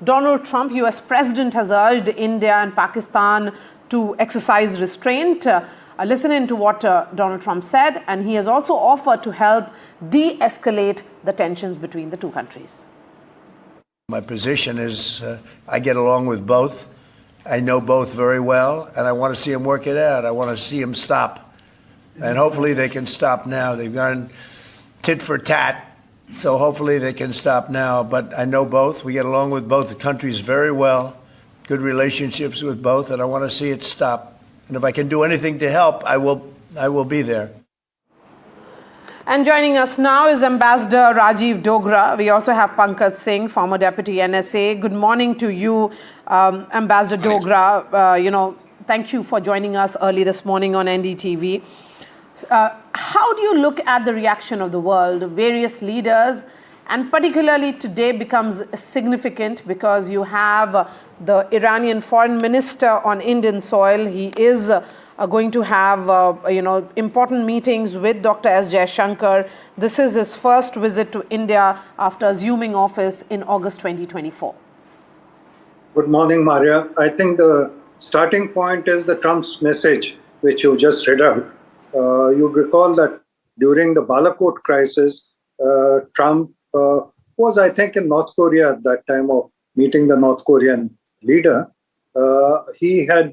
Donald Trump, US President, has urged India and Pakistan to exercise restraint. Listen in to what Donald Trump said, and he has also offered to help de-escalate the tensions between the two countries. My position is I get along with both. I know both very well, and I want to see them work it out. I want to see them stop. And hopefully they can stop now. They've gone tit for tat. So hopefully they can stop now. But I know both. We get along with both the countries very well. Good relationships with both, and I want to see it stop. And if I can do anything to help, I will be there. And joining us now is Ambassador Rajiv Dogra. We also have Pankaj Singh, former Deputy NSA. Good morning to you, Ambassador Dogra. Thank you for joining us early this morning on NDTV. How do you look at the reaction of the world, various leaders, and particularly today becomes significant because you have the Iranian foreign minister on Indian soil. He is going to have, important meetings with Dr. S. Jaishankar. This is his first visit to India after assuming office in August 2024. Good morning, Maria. I think the starting point is the Trump's message, which you just read out. You recall that during the Balakot crisis, Trump was, I think, in North Korea at that time of meeting the North Korean leader. He had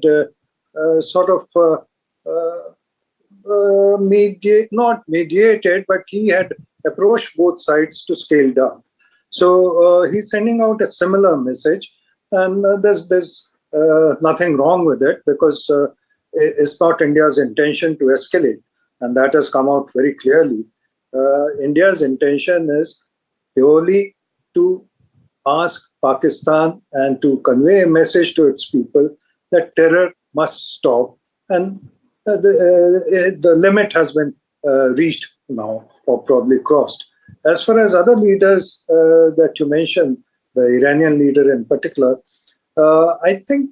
not mediated, but he had approached both sides to scale down. So he's sending out a similar message, and there's nothing wrong with it because it's not India's intention to escalate, and that has come out very clearly. India's intention is purely to ask Pakistan and to convey a message to its people that terror must stop, and the limit has been reached now, or probably crossed. As far as other leaders that you mentioned, the Iranian leader in particular, I think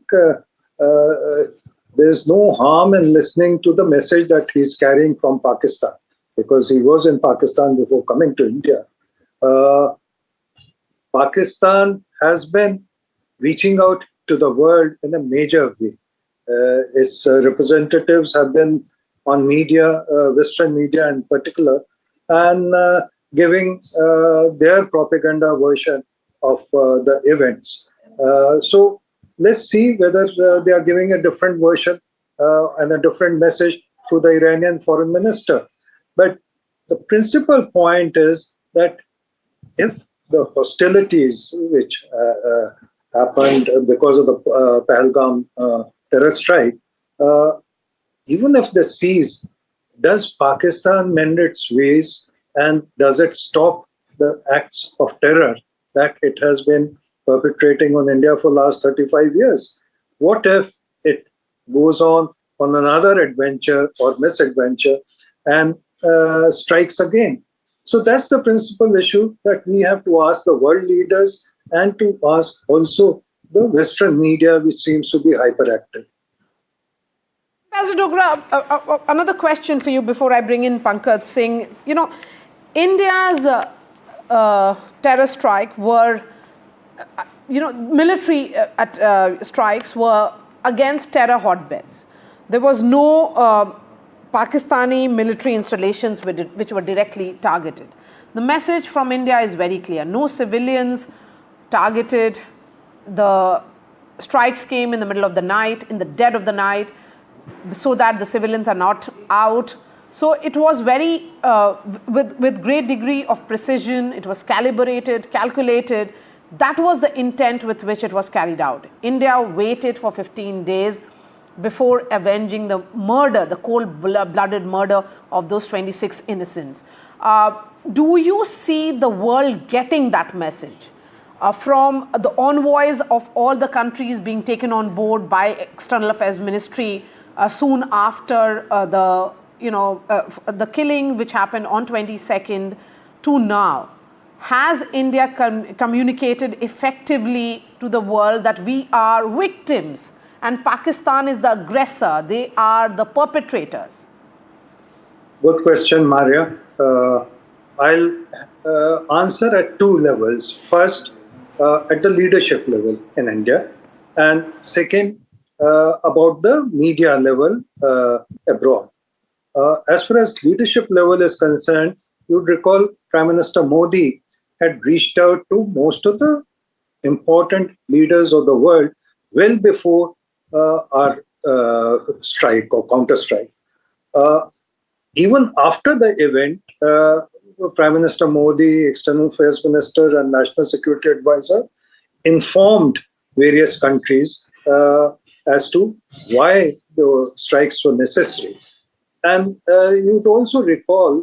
there's no harm in listening to the message that he's carrying from Pakistan, because he was in Pakistan before coming to India. Pakistan has been reaching out to the world in a major way. Its representatives have been on media, Western media in particular, and giving their propaganda version of the events. So let's see whether they are giving a different version and a different message to the Iranian foreign minister. But the principal point is that if the hostilities which happened because of the Pahalgam terror strike, even if they cease, does Pakistan mend its ways and does it stop the acts of terror that it has been perpetrating on India for the last 35 years? What if it goes on another adventure or misadventure and strikes again? So that's the principal issue that we have to ask the world leaders and to ask also the Western media, which seems to be hyperactive. Ambassador Dogra, another question for you before I bring in Pankaj Singh. India's terror strike were, military strikes were against terror hotbeds. There was no Pakistani military installations which were directly targeted. The message from India is very clear. No civilians targeted. The strikes came in the middle of the night, in the dead of the night, so that the civilians are not out. So it was very, with great degree of precision, it was calibrated, calculated. That was the intent with which it was carried out. India waited for 15 days before avenging the murder, the cold-blooded murder of those 26 innocents. Do you see the world getting that message from the envoys of all the countries being taken on board by External Affairs Ministry soon after the killing which happened on 22nd to now? Has India communicated effectively to the world that we are victims and Pakistan is the aggressor, they are the perpetrators? Good question, Maria. I'll answer at two levels. First, at the leadership level in India, and second, about the media level abroad. As far as leadership level is concerned, you'd recall Prime Minister Modi had reached out to most of the important leaders of the world well before our strike or counter strike. Even after the event, Prime Minister Modi, External Affairs Minister, and National Security Advisor informed various countries as to why the strikes were necessary. And you'd also recall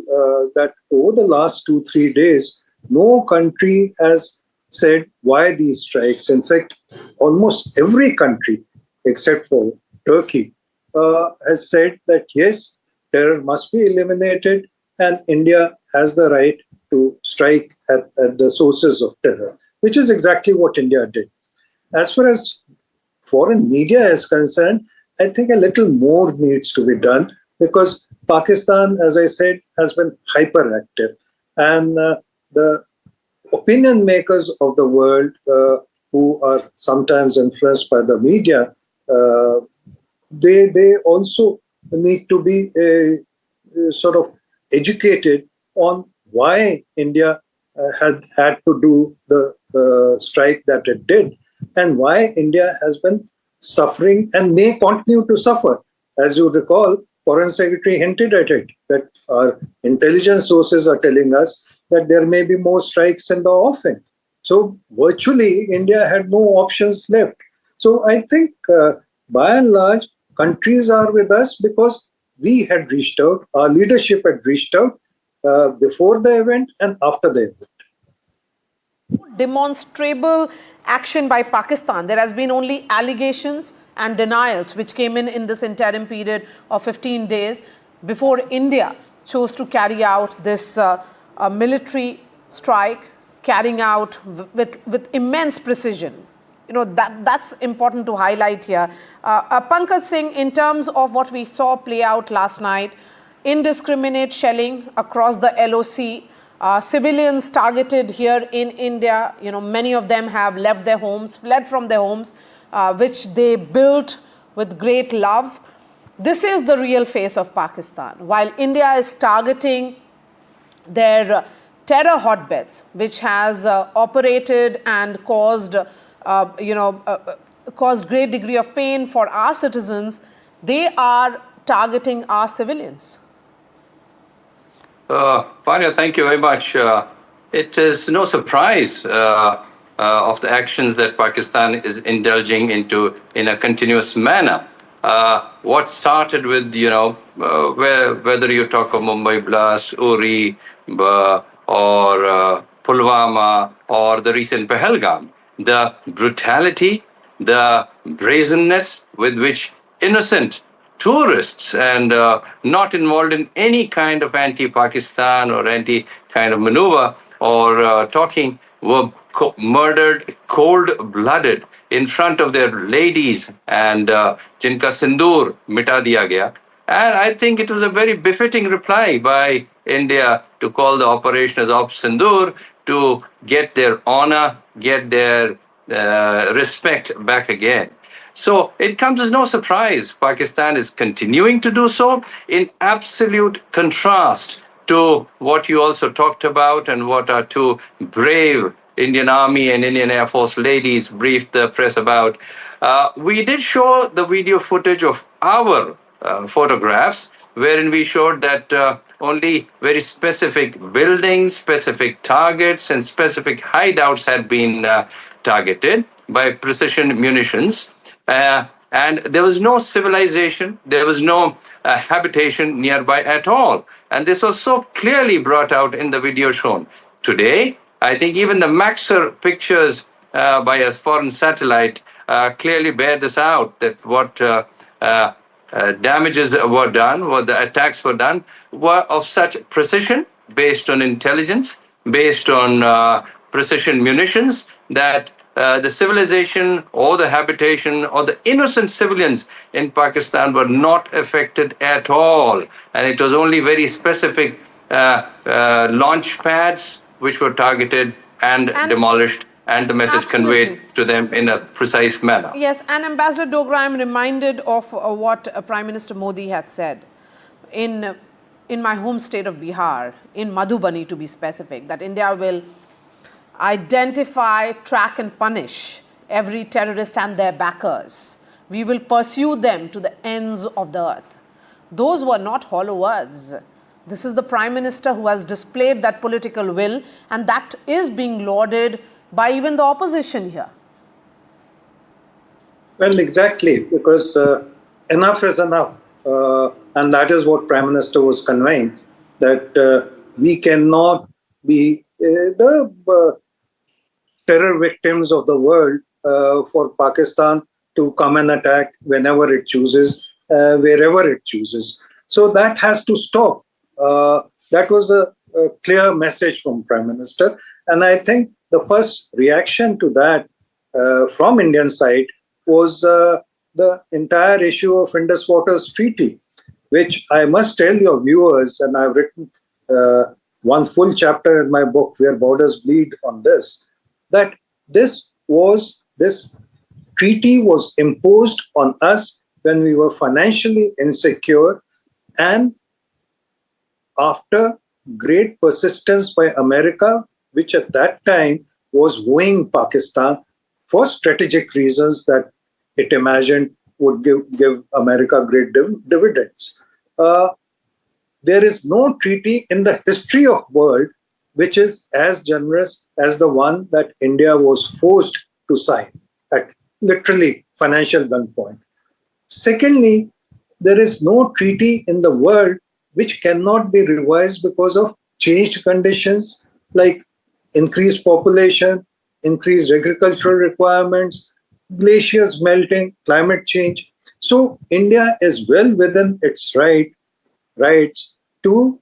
that over the last 2-3 days, no country has said why these strikes. In fact, almost every country except for Turkey has said that yes, terror must be eliminated and India has the right to strike at the sources of terror, which is exactly what India did. As far as foreign media is concerned, I think a little more needs to be done because Pakistan, as I said, has been hyperactive. And the opinion makers of the world who are sometimes influenced by the media, they also need to be sort of educated on why India had to do the strike that it did and why India has been suffering and may continue to suffer. As you recall, Foreign Secretary hinted at it, that our intelligence sources are telling us that there may be more strikes in the offing. So virtually, India had no options left. So I think, by and large, countries are with us because we had reached out, our leadership had reached out before the event and after the event. Demonstrable action by Pakistan. There has been only allegations and denials which came in this interim period of 15 days before India chose to carry out this military strike, carrying out with immense precision. You know, that's important to highlight here. Pankaj Singh, in terms of what we saw play out last night, indiscriminate shelling across the LOC, civilians targeted here in India, you know, many of them have left their homes, fled from their homes, which they built with great love. This is the real face of Pakistan. While India is targeting their terror hotbeds, which has operated and caused, caused great degree of pain for our citizens, they are targeting our civilians. Fania, thank you very much. It is no surprise of the actions that Pakistan is indulging into in a continuous manner. What started with, whether you talk of Mumbai Blast, Uri, or Pulwama, or the recent Pahalgam, the brutality, the brazenness with which innocent tourists and not involved in any kind of anti-Pakistan or anti kind of maneuver or talking were murdered cold-blooded in front of their ladies and jinka Sindoor mita diya gaya. And I think it was a very befitting reply by India to call the operation as Op Sindoor to get their honor, get their respect back again. So it comes as no surprise. Pakistan is continuing to do so in absolute contrast to what you also talked about and what our two brave Indian Army and Indian Air Force ladies briefed the press about. We did show the video footage of our photographs, wherein we showed that only very specific buildings, specific targets, and specific hideouts had been targeted by precision munitions. And there was no civilization, there was no habitation nearby at all. And this was so clearly brought out in the video shown. Today, I think even the Maxar pictures by a foreign satellite clearly bear this out, that what damages were done, what the attacks were done, were of such precision, based on intelligence, based on precision munitions, that the civilization or the habitation or the innocent civilians in Pakistan were not affected at all. And it was only very specific launch pads which were targeted and demolished and the message Absolutely. conveyed to them in a precise manner. Yes, and Ambassador Dogra, I'm reminded of what Prime Minister Modi had said in my home state of Bihar, in Madhubani to be specific, that India will identify, track and punish every terrorist and their backers. We will pursue them to the ends of the earth. Those were not hollow words. This is the Prime Minister who has displayed that political will, and that is being lauded by even the opposition here. Well, exactly, because enough is enough. And that is what Prime Minister was conveying, that we cannot be the terror victims of the world for Pakistan to come and attack whenever it chooses, wherever it chooses. So that has to stop. That was a clear message from Prime Minister. And I think the first reaction to that from Indian side was the entire issue of Indus Waters Treaty, which I must tell your viewers, and I've written one full chapter in my book, Where Borders Bleed, on this, that this treaty was imposed on us when we were financially insecure, and after great persistence by America, which at that time was wooing Pakistan for strategic reasons that it imagined would give America great dividends. There is no treaty in the history of the world which is as generous as the one that India was forced to sign at literally financial gunpoint. Secondly, there is no treaty in the world which cannot be revised because of changed conditions like increased population, increased agricultural requirements, glaciers melting, climate change. So India is well within its rights to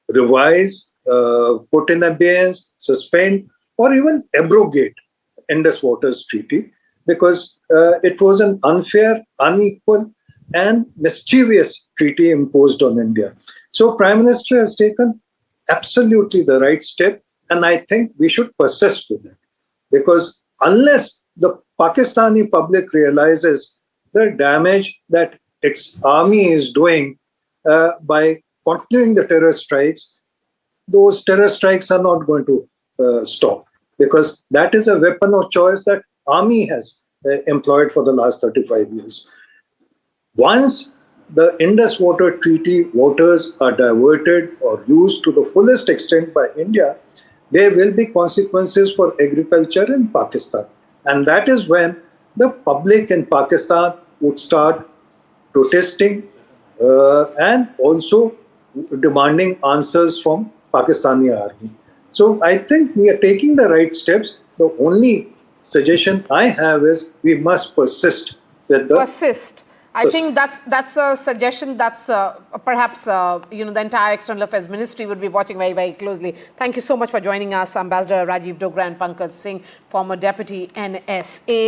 revise, put in abeyance, suspend, or even abrogate Indus Waters Treaty, because it was an unfair, unequal, and mischievous treaty imposed on India. So Prime Minister has taken absolutely the right step, and I think we should persist with it, because unless the Pakistani public realizes the damage that its army is doing by continuing the terror strikes, those terror strikes are not going to stop, because that is a weapon of choice that army has employed for the last 35 years. Once the Indus Water Treaty waters are diverted or used to the fullest extent by India, there will be consequences for agriculture in Pakistan. And that is when the public in Pakistan would start protesting and also demanding answers from Pakistani army. So I think we are taking the right steps. The only suggestion I have is we must persist with the persist. I think that's a suggestion that's perhaps the entire External Affairs Ministry would be watching very, very closely. Thank you so much for joining us, Ambassador Rajiv Dogra and Pankaj Singh, former Deputy NSA.